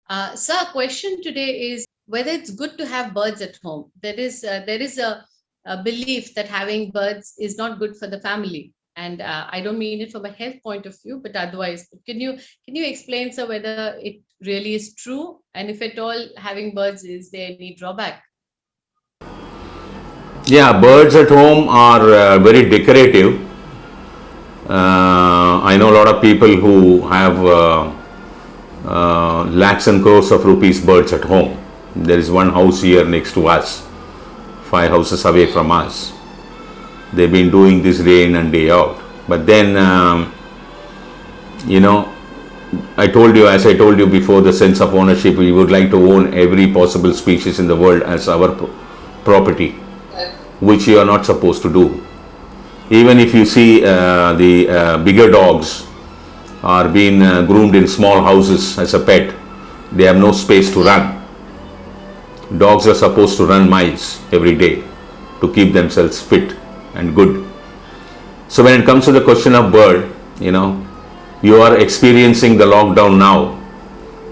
Sir, question today is whether it's good to have birds at home. There is a belief that having birds is not good for the family, and I don't mean it from a health point of view, but otherwise, can you explain, sir, whether it really is true, and if at all having birds, is there any drawback? Yeah, birds at home are very decorative. I know a lot of people who have lakhs and crores of rupees birds at home. There is one house here next to us, 5 houses away from us. They've been doing this day in and day out. But then, you know, as I told you before, the sense of ownership, we would like to own every possible species in the world as our property, which you are not supposed to do. Even if you see the bigger dogs are being groomed in small houses as a pet, they have no space to run. Dogs are supposed to run miles every day to keep themselves fit and good. So when it comes to the question of bird, you are experiencing the lockdown now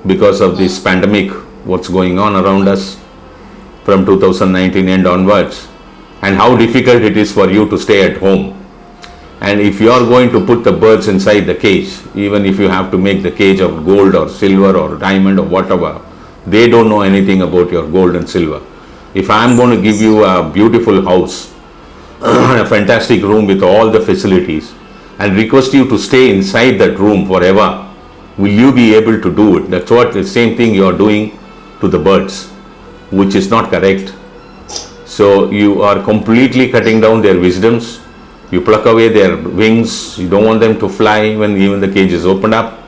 because of this pandemic, what's going on around us from 2019 and onwards, and how difficult it is for you to stay at home. And if you are going to put the birds inside the cage, even if you have to make the cage of gold or silver or diamond or whatever, they don't know anything about your gold and silver. If I am going to give you a beautiful house, a fantastic room with all the facilities, and request you to stay inside that room forever, will you be able to do it? That's what the same thing you are doing to the birds, which is not correct. So you are completely cutting down their wisdoms. You pluck away their wings. You don't want them to fly when even the cage is opened up,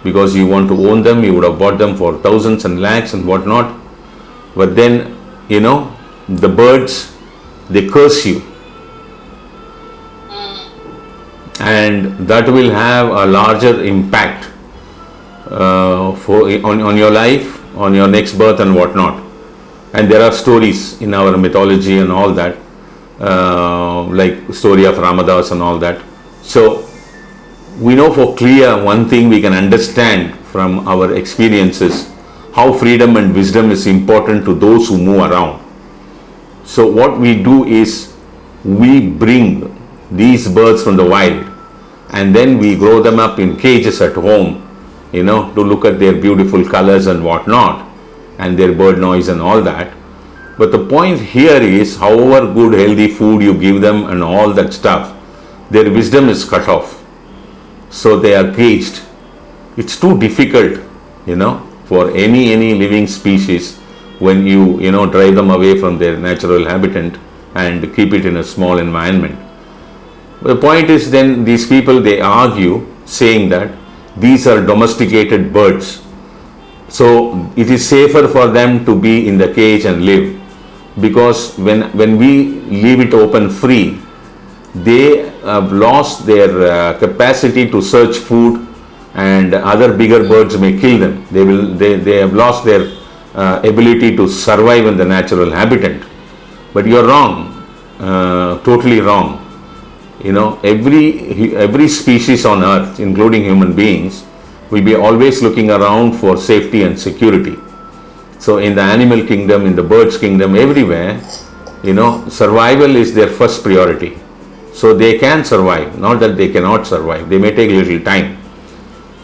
because you want to own them. You would have bought them for thousands and lakhs and whatnot. But then, the birds, they curse you. And that will have a larger impact on your life, on your next birth and whatnot. And there are stories in our mythology and all that, like story of Ramadas and all that. So we know for clear one thing we can understand from our experiences, how freedom and wisdom is important to those who move around. So what we do is we bring these birds from the wild, and then we grow them up in cages at home, to look at their beautiful colors and whatnot, and their bird noise and all that. But the point here is, however good healthy food you give them and all that stuff, their wisdom is cut off. So they are caged. It's too difficult, for any living species when you drive them away from their natural habitat and keep it in a small environment. The point is, then these people, they argue saying that these are domesticated birds, so it is safer for them to be in the cage and live, because when we leave it open free, they have lost their capacity to search food, and other bigger birds may kill them. They have lost their ability to survive in the natural habitat. But you are wrong, totally wrong. Every species on earth, including human beings, will be always looking around for safety and security. So in the animal kingdom, in the birds kingdom, everywhere, survival is their first priority. So they can survive, not that they cannot survive. They may take a little time.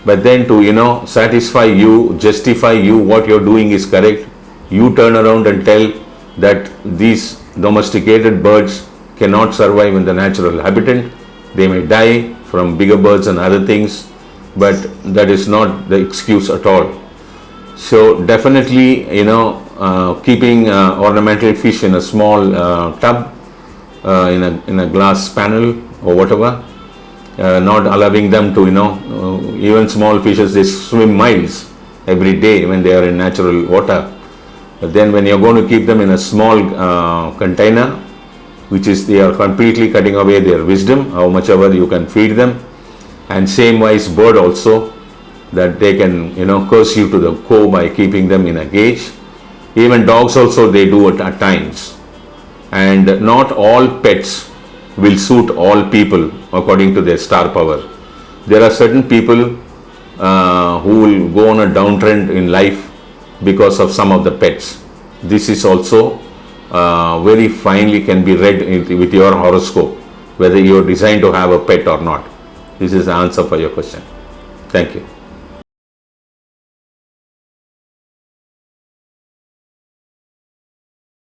But then to, satisfy you, justify you, what you're doing is correct, you turn around and tell that these domesticated birds cannot survive in the natural habitat. They may die from bigger birds and other things, but that is not the excuse at all. So definitely, keeping ornamental fish in a small tub, in a glass panel or whatever, not allowing them to, even small fishes, they swim miles every day when they are in natural water. But then when you're going to keep them in a small container, which is, they are completely cutting away their wisdom, how much ever you can feed them. And same wise bird also, that they can curse you to the core by keeping them in a cage. Even dogs also, they do it at times. And not all pets will suit all people according to their star power. There are certain people who will go on a downtrend in life because of some of the pets. This is also very finely can be read with your horoscope, whether you are designed to have a pet or not. This is the answer for your question. Thank you.